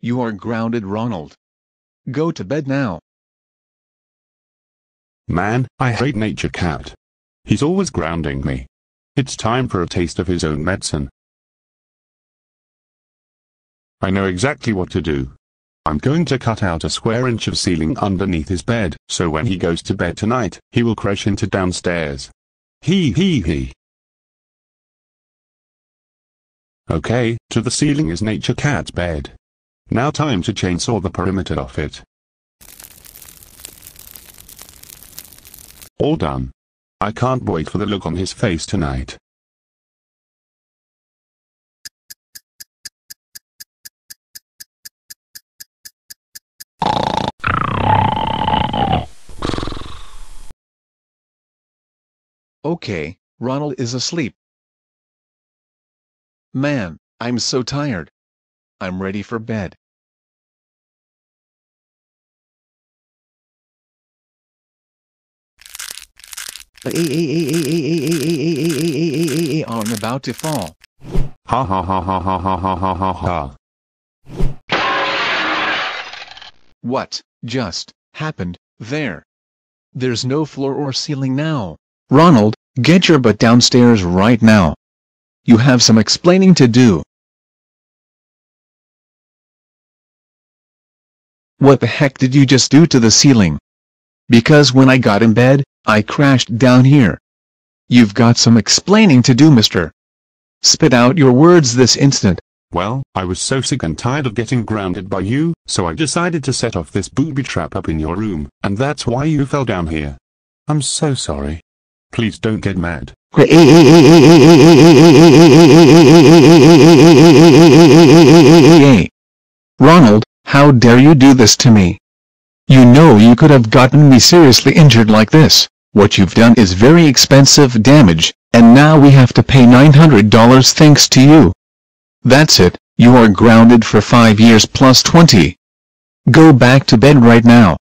You are grounded, Ronald. Go to bed now. Man, I hate Nature Cat. He's always grounding me. It's time for a taste of his own medicine. I know exactly what to do. I'm going to cut out a square inch of ceiling underneath his bed, so when he goes to bed tonight, he will crash into downstairs. He. Okay, to the ceiling is Nature Cat's bed. Now time to chainsaw the perimeter of it. All done. I can't wait for the look on his face tonight. Okay, Ronald is asleep. Man, I'm so tired. I'm ready for bed. I'm about to fall. Ha ha ha ha ha ha ha ha ha ha. What just happened there? There's no floor or ceiling now. Ronald, get your butt downstairs right now. You have some explaining to do. What the heck did you just do to the ceiling? Because when I got in bed, I crashed down here. You've got some explaining to do, mister. Spit out your words this instant. Well, I was so sick and tired of getting grounded by you, so I decided to set off this booby trap up in your room, and that's why you fell down here. I'm so sorry. Please don't get mad. Ronald, how dare you do this to me? You know you could have gotten me seriously injured like this. What you've done is very expensive damage, and now we have to pay $900 thanks to you. That's it, you are grounded for 5 years plus 20. Go back to bed right now.